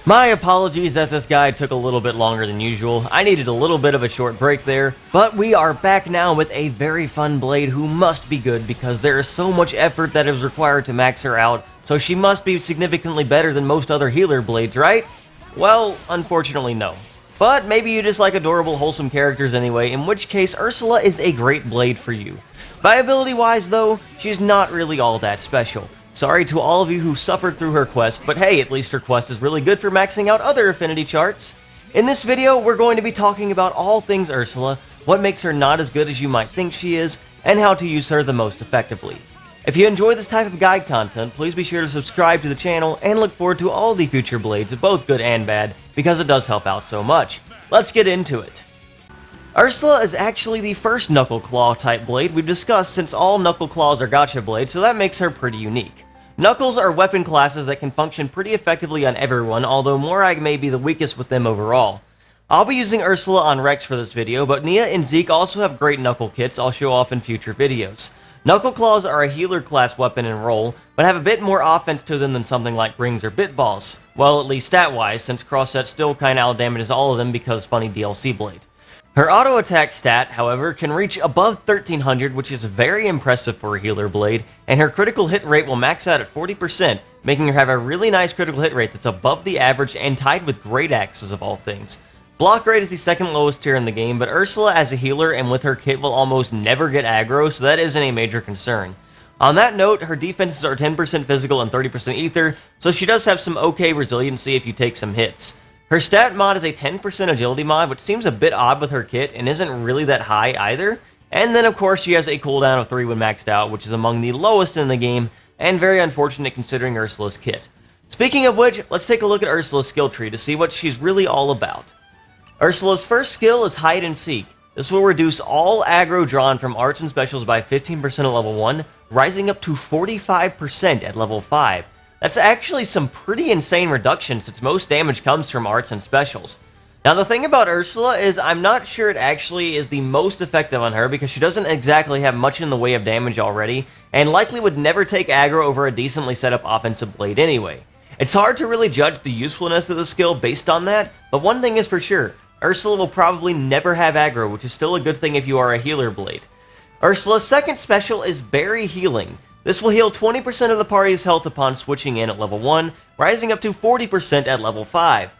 My apologies that this guide took a little bit longer than usual. I needed a little bit of a short break there, but we are back now with a very fun blade who must be good because there is so much effort that is required to max her out, so she must be significantly better than most other healer blades, right? Well, unfortunately no. But maybe you just like adorable, wholesome characters anyway, in which case Ursula is a great blade for you. Viability-wise though, she's not really all that special. Sorry to all of you who suffered through her quest, but hey, at least her quest is really good for maxing out other affinity charts. In this video, we're going to be talking about all things Ursula, what makes her not as good as you might think she is, and how to use her the most effectively. If you enjoy this type of guide content, please be sure to subscribe to the channel and look forward to all the future blades, both good and bad, because it does help out so much. Let's get into it. Ursula is actually the first Knuckle Claw type blade we've discussed since all Knuckle Claws are gacha blades, so that makes her pretty unique. Knuckles are weapon classes that can function pretty effectively on everyone, although Morag may be the weakest with them overall. I'll be using Ursula on Rex for this video, but Nia and Zeke also have great Knuckle kits I'll show off in future videos. Knuckle Claws are a healer class weapon and role, but have a bit more offense to them than something like Rings or Bit Balls. Well, at least stat-wise, since Crossset still kinda out-damages all of them because funny DLC blade. Her auto attack stat, however, can reach above 1300, which is very impressive for a healer blade, and her critical hit rate will max out at 40%, making her have a really nice critical hit rate that's above the average and tied with great axes of all things. Block rate is the second lowest tier in the game, but Ursula as a healer and with her kit will almost never get aggro, so that isn't a major concern. On that note, her defenses are 10% physical and 30% ether, so she does have some okay resiliency if you take some hits. Her stat mod is a 10% agility mod, which seems a bit odd with her kit and isn't really that high either. And then of course she has a cooldown of 3 when maxed out, which is among the lowest in the game, and very unfortunate considering Ursula's kit. Speaking of which, let's take a look at Ursula's skill tree to see what she's really all about. Ursula's first skill is Hide and Seek. This will reduce all aggro drawn from arts and specials by 15% at level 1, rising up to 45% at level 5. That's actually some pretty insane reduction since most damage comes from arts and specials. Now the thing about Ursula is I'm not sure it actually is the most effective on her because she doesn't exactly have much in the way of damage already, and likely would never take aggro over a decently set up offensive blade anyway. It's hard to really judge the usefulness of the skill based on that, but one thing is for sure, Ursula will probably never have aggro, which is still a good thing if you are a healer blade. Ursula's second special is Berry Healing. This will heal 20% of the party's health upon switching in at level 1, rising up to 40% at level 5.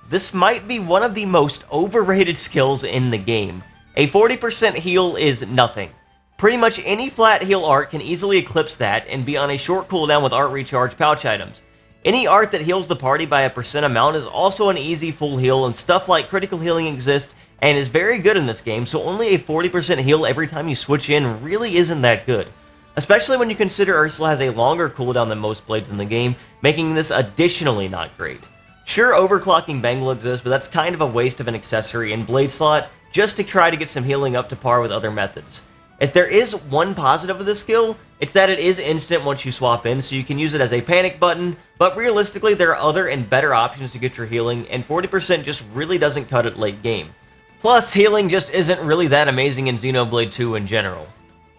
This might be one of the most overrated skills in the game. A 40% heal is nothing. Pretty much any flat heal art can easily eclipse that and be on a short cooldown with art recharge pouch items. Any art that heals the party by a percent amount is also an easy full heal, and stuff like critical healing exists and is very good in this game, so only a 40% heal every time you switch in really isn't that good. Especially when you consider Ursula has a longer cooldown than most blades in the game, making this additionally not great. Sure, overclocking Bang will exist, but that's kind of a waste of an accessory in blade slot, just to try to get some healing up to par with other methods. If there is one positive of this skill, it's that it is instant once you swap in, so you can use it as a panic button, but realistically there are other and better options to get your healing, and 40% just really doesn't cut it late game. Plus, healing just isn't really that amazing in Xenoblade 2 in general.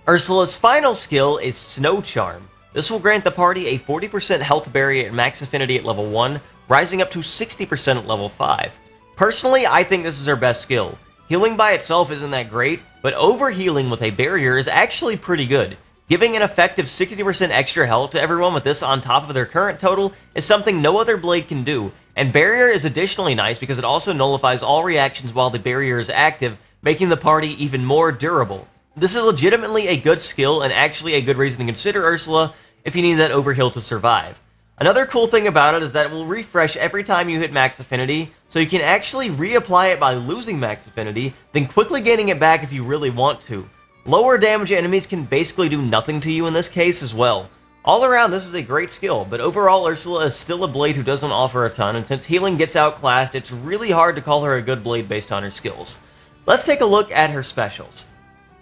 Ursula's final skill is Snow Charm. This will grant the party a 40% health barrier at max affinity at level 1, rising up to 60% at level 5. Personally, I think this is her best skill. Healing by itself isn't that great, but overhealing with a barrier is actually pretty good. Giving an effective 60% extra health to everyone with this on top of their current total is something no other blade can do, and barrier is additionally nice because it also nullifies all reactions while the barrier is active, making the party even more durable. This is legitimately a good skill and actually a good reason to consider Ursula if you need that overheal to survive. Another cool thing about it is that it will refresh every time you hit max affinity, so you can actually reapply it by losing max affinity, then quickly gaining it back if you really want to. Lower damage enemies can basically do nothing to you in this case as well. All around, this is a great skill, but overall Ursula is still a blade who doesn't offer a ton, and since healing gets outclassed, it's really hard to call her a good blade based on her skills. Let's take a look at her specials.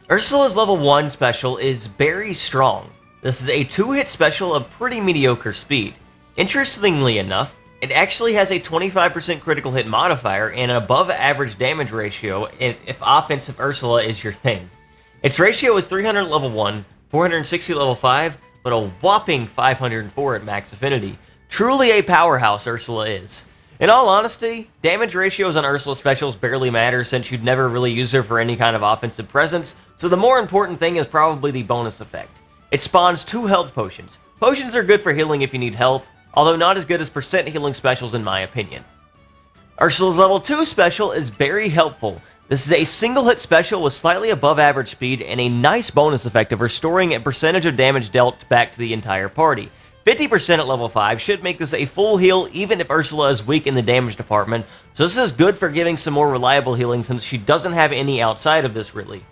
Ursula's level 1 special is Berry Strong. This is a 2-hit special of pretty mediocre speed. Interestingly enough, it actually has a 25% critical hit modifier and an above average damage ratio if offensive Ursula is your thing. Its ratio is 300 at level 1, 460 at level 5, but a whopping 504 at max affinity. Truly a powerhouse Ursula is. In all honesty, damage ratios on Ursula specials barely matter since you'd never really use her for any kind of offensive presence, so the more important thing is probably the bonus effect. It spawns 2 health potions. Potions are good for healing if you need health, although not as good as percent healing specials in my opinion. Ursula's level 2 special is very helpful. This is a single hit special with slightly above average speed and a nice bonus effect of restoring a percentage of damage dealt back to the entire party. 50% at level 5 should make this a full heal even if Ursula is weak in the damage department, so this is good for giving some more reliable healing since she doesn't have any outside of this really.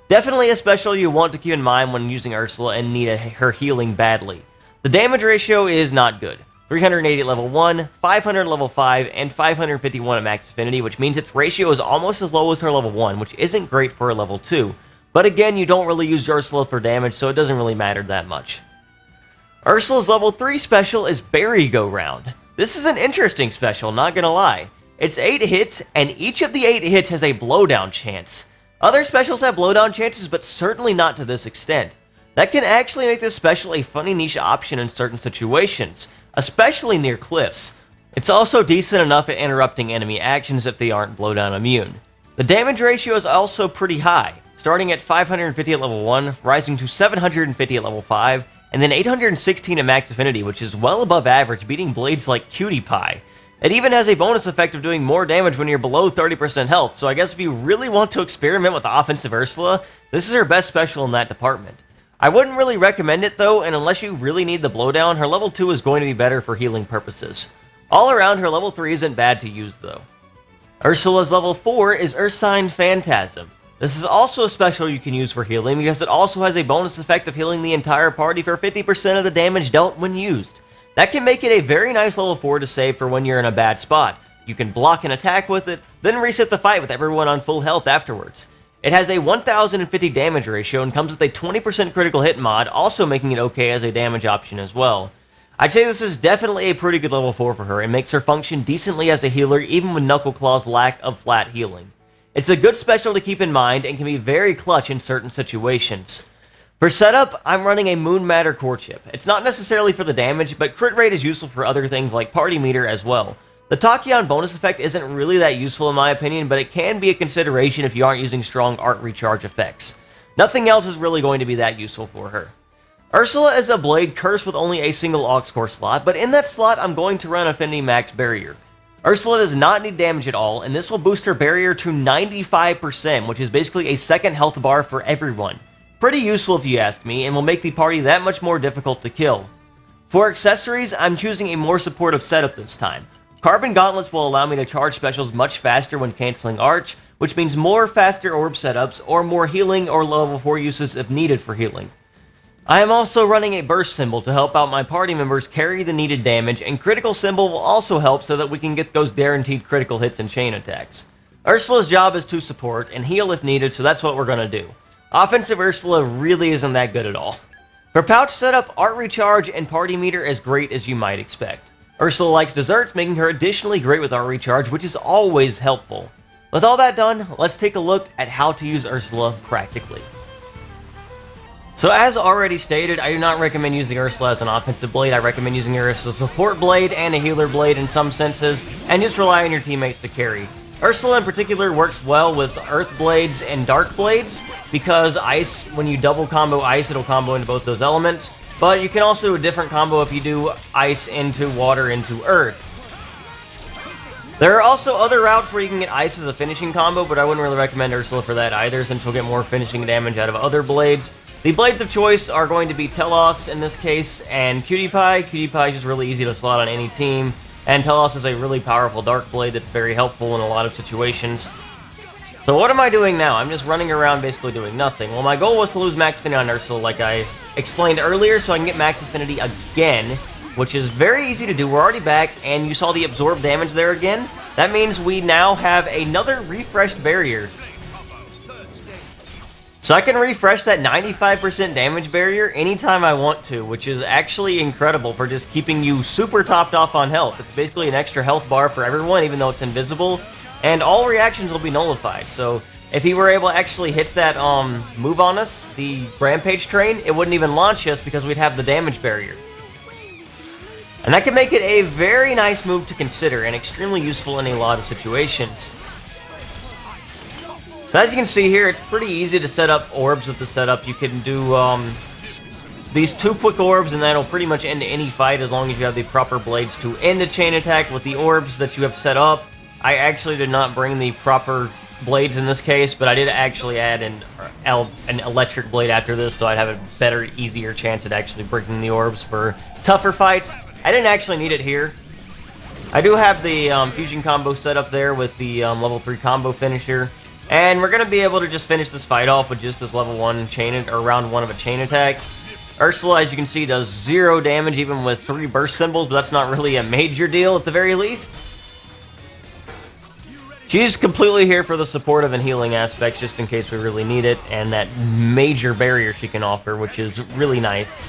Definitely a special you want to keep in mind when using Ursula and need her healing badly. The damage ratio is not good. 380 at level 1, 500 at level 5, and 551 at max affinity, which means its ratio is almost as low as her level 1, which isn't great for a level 2. But again, you don't really use Ursula for damage, so it doesn't really matter that much. Ursula's level 3 special is Berry Go Round. This is an interesting special, not gonna lie. It's 8 hits, and each of the 8 hits has a blowdown chance. Other specials have blowdown chances, but certainly not to this extent. That can actually make this special a funny niche option in certain situations, especially near cliffs. It's also decent enough at interrupting enemy actions if they aren't blowdown immune. The damage ratio is also pretty high, starting at 550 at level 1, rising to 750 at level 5, and then 816 at max affinity, which is well above average, beating blades like Cutie Pie. It even has a bonus effect of doing more damage when you're below 30% health, so I guess if you really want to experiment with offensive Ursula, this is her best special in that department. I wouldn't really recommend it though, and unless you really need the blowdown, her level 2 is going to be better for healing purposes. All around, her level 3 isn't bad to use though. Ursula's level 4 is Ursine Phantasm. This is also a special you can use for healing because it also has a bonus effect of healing the entire party for 50% of the damage dealt when used. That can make it a very nice level 4 to save for when you're in a bad spot. You can block an attack with it, then reset the fight with everyone on full health afterwards. It has a 1050 damage ratio and comes with a 20% critical hit mod, also making it okay as a damage option as well. I'd say this is definitely a pretty good level 4 for her and makes her function decently as a healer even with Knuckleclaw's lack of flat healing. It's a good special to keep in mind and can be very clutch in certain situations. For setup, I'm running a Moon Matter core chip. It's not necessarily for the damage, but crit rate is useful for other things like party meter as well. The Tachyon bonus effect isn't really that useful in my opinion, but it can be a consideration if you aren't using strong art recharge effects. Nothing else is really going to be that useful for her. Ursula is a blade cursed with only a single aux core slot, but in that slot I'm going to run Affinity Max Barrier. Ursula does not need damage at all, and this will boost her barrier to 95%, which is basically a second health bar for everyone. Pretty useful if you ask me, and will make the party that much more difficult to kill. For accessories, I'm choosing a more supportive setup this time. Carbon Gauntlets will allow me to charge specials much faster when canceling Arch, which means more faster orb setups, or more healing or level 4 uses if needed for healing. I am also running a burst symbol to help out my party members carry the needed damage, and critical symbol will also help so that we can get those guaranteed critical hits and chain attacks. Ursula's job is to support and heal if needed, so that's what we're gonna do. Offensive Ursula really isn't that good at all. For pouch setup, art recharge and party meter as great as you might expect. Ursula likes desserts, making her additionally great with art recharge, which is always helpful. With all that done, let's take a look at how to use Ursula practically. So as already stated, I do not recommend using Ursula as an offensive blade. I recommend using her as a support blade and a healer blade in some senses, and just rely on your teammates to carry. Ursula in particular works well with Earth Blades and Dark Blades, because Ice, when you double combo Ice, it'll combo into both those elements, but you can also do a different combo if you do Ice into Water into Earth. There are also other routes where you can get Ice as a finishing combo, but I wouldn't really recommend Ursula for that either, since you'll get more finishing damage out of other blades. The blades of choice are going to be Telos in this case, and Cutie Pie. Cutie Pie is just really easy to slot on any team, and Telos is a really powerful Dark Blade that's very helpful in a lot of situations. So what am I doing now? I'm just running around basically doing nothing. Well, my goal was to lose Max Affinity on Ursula like I explained earlier, so I can get Max Affinity again, which is very easy to do. We're already back, and you saw the absorb damage there again. That means we now have another refreshed barrier. So I can refresh that 95% damage barrier anytime I want to, which is actually incredible for just keeping you super topped off on health. It's basically an extra health bar for everyone, even though it's invisible, and all reactions will be nullified. So if he were able to actually hit that move on us, the Rampage train, it wouldn't even launch us because we'd have the damage barrier. And that can make it a very nice move to consider and extremely useful in a lot of situations. So as you can see here, it's pretty easy to set up orbs with the setup. You can do these 2 quick orbs, and that'll pretty much end any fight as long as you have the proper blades to end a chain attack with the orbs that you have set up. I actually did not bring the proper blades in this case, but I did actually add an electric blade after this, so I'd have a better, easier chance at actually breaking the orbs for tougher fights. I didn't actually need it here. I do have the fusion combo set up there with the level 3 combo finisher, and we're going to be able to just finish this fight off with just this level 1 chain, or round 1 of a chain attack. Ursula, as you can see, does 0 damage even with 3 burst symbols, but that's not really a major deal at the very least. She's completely here for the supportive and healing aspects, just in case we really need it, and that major barrier she can offer, which is really nice.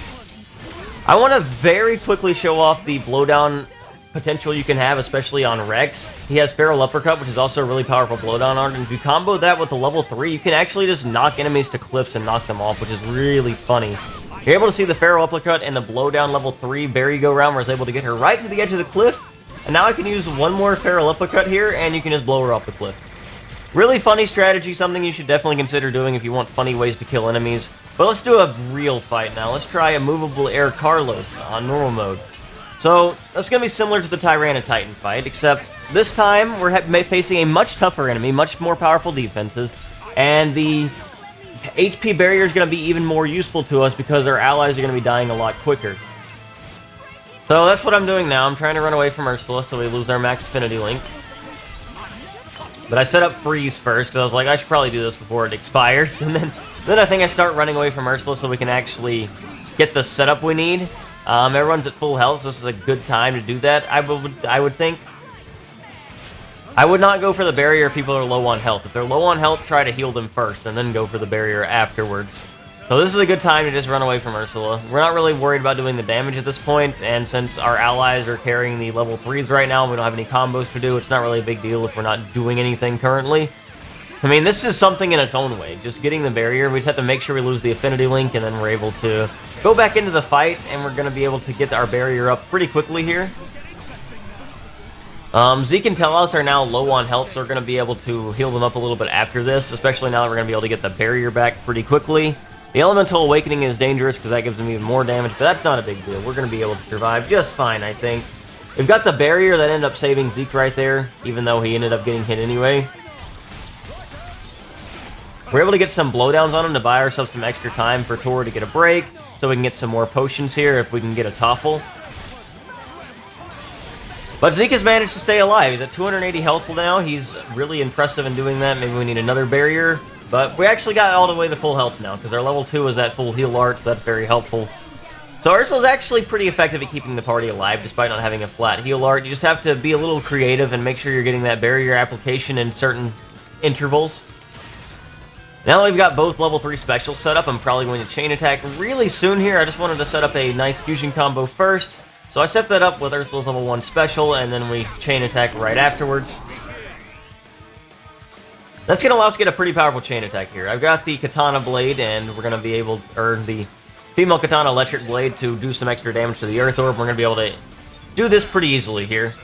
I want to very quickly show off the blowdown potential you can have, especially on Rex. He has Feral Uppercut, which is also a really powerful blowdown art, and if you combo that with the level 3, you can actually just knock enemies to cliffs and knock them off, which is really funny. You're able to see the Feral Uppercut and the blowdown level 3 berry go round, where I was able to get her right to the edge of the cliff, and now I can use one more Feral Uppercut here, and you can just blow her off the cliff. Really funny strategy, something you should definitely consider doing if you want funny ways to kill enemies. But let's do a real fight now. Let's try a movable Air Carlos on normal mode. So, that's going to be similar to the Tyranitar fight, except this time we're facing a much tougher enemy, much more powerful defenses, and the HP barrier is going to be even more useful to us because our allies are going to be dying a lot quicker. So that's what I'm doing now. I'm trying to run away from Ursula so we lose our max affinity link. But I set up freeze first because I was like, I should probably do this before it expires. And then I think I start running away from Ursula so we can actually get the setup we need. Everyone's at full health, so this is a good time to do that, I would think. I would not go for the barrier if people are low on health. If they're low on health, try to heal them first, and then go for the barrier afterwards. So this is a good time to just run away from Ursula. We're not really worried about doing the damage at this point, and since our allies are carrying the level 3s right now, and we don't have any combos to do, it's not really a big deal if we're not doing anything currently. I mean, this is something in its own way. Just getting the barrier, we just have to make sure we lose the affinity link, and then we're able to go back into the fight, and we're going to be able to get our barrier up pretty quickly here. Zeke and Telos are now low on health, so we're going to be able to heal them up a little bit after this, especially now that we're going to be able to get the barrier back pretty quickly. The Elemental Awakening is dangerous because that gives them even more damage, but that's not a big deal. We're going to be able to survive just fine, I think. We've got the barrier that ended up saving Zeke right there, even though he ended up getting hit anyway. We're able to get some blowdowns on him to buy ourselves some extra time for Tor to get a break, so we can get some more potions here if we can get a Toffle. But Zeke has managed to stay alive. He's at 280 health now. He's really impressive in doing that. Maybe we need another barrier. But we actually got all the way to full health now, because our level 2 is at full heal art, so that's very helpful. So Ursula's actually pretty effective at keeping the party alive, despite not having a flat heal art. You just have to be a little creative and make sure you're getting that barrier application in certain intervals. Now that we've got both level 3 specials set up, I'm probably going to chain attack really soon here. I just wanted to set up a nice fusion combo first. So I set that up with Ursula's level 1 special, and then we chain attack right afterwards. That's going to allow us to get a pretty powerful chain attack here. I've got the Katana Blade, and we're going to be able to earn the Female Katana Electric Blade to do some extra damage to the Earth Orb. We're going to be able to do this pretty easily here.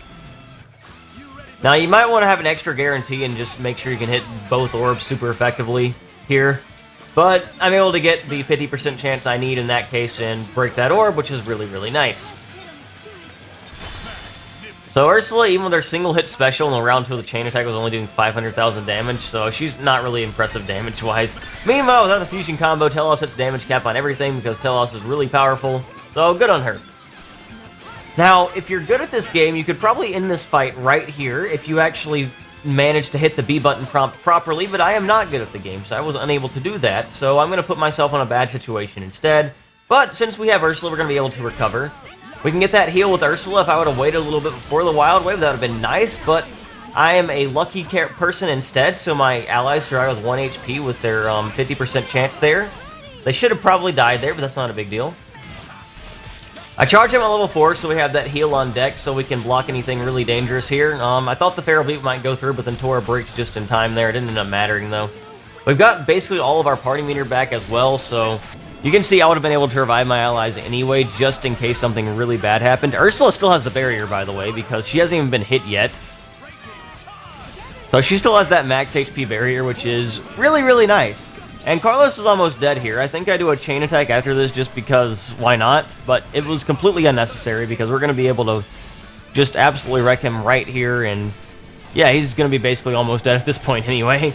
Now, you might want to have an extra guarantee and just make sure you can hit both orbs super effectively here. But I'm able to get the 50% chance I need in that case and break that orb, which is really, really nice. So Ursula, even with her single hit special in the round 2 of the chain attack, was only doing 500,000 damage, so she's not really impressive damage-wise. Meanwhile, without the fusion combo, Telos hits damage cap on everything because Telos is really powerful, so good on her. Now, if you're good at this game, you could probably end this fight right here if you actually manage to hit the B button prompt properly, but I am not good at the game, so I was unable to do that, so I'm going to put myself in a bad situation instead. But since we have Ursula, we're going to be able to recover. We can get that heal with Ursula. If I would have waited a little bit before the Wild Wave, that would have been nice, but I am a lucky person instead, so my allies survive with 1 HP with their 50% chance there. They should have probably died there, but that's not a big deal. I charge him at level 4, so we have that heal on deck, so we can block anything really dangerous here. I thought the Feral Beat might go through, but then Tora breaks just in time there. It didn't end up mattering, though. We've got basically all of our party meter back as well, so You can see I would have been able to revive my allies anyway, just in case something really bad happened. Ursula still has the barrier, by the way, because she hasn't even been hit yet. So she still has that max HP barrier, which is really, really nice. And Carlos is almost dead here. I think I do a chain attack after this just because why not? But it was completely unnecessary because we're going to be able to just absolutely wreck him right here. And yeah, he's going to be basically almost dead at this point anyway.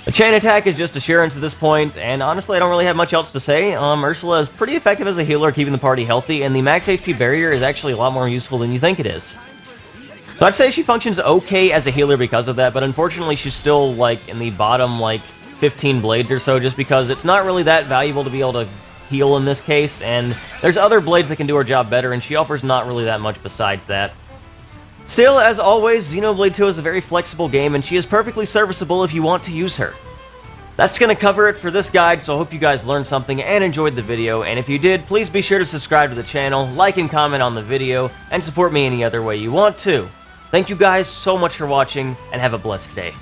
The chain attack is just assurance at this point, and honestly, I don't really have much else to say. Ursula is pretty effective as a healer, keeping the party healthy, and the max HP barrier is actually a lot more useful than you think it is. So I'd say she functions okay as a healer because of that, but unfortunately she's still, like, in the bottom, like, 15 blades or so, just because it's not really that valuable to be able to heal in this case, and there's other blades that can do her job better, and she offers not really that much besides that. Still, as always, Xenoblade 2 is a very flexible game, and she is perfectly serviceable if you want to use her. That's going to cover it for this guide, so I hope you guys learned something and enjoyed the video, and if you did, please be sure to subscribe to the channel, like and comment on the video, and support me any other way you want to. Thank you guys so much for watching, and have a blessed day.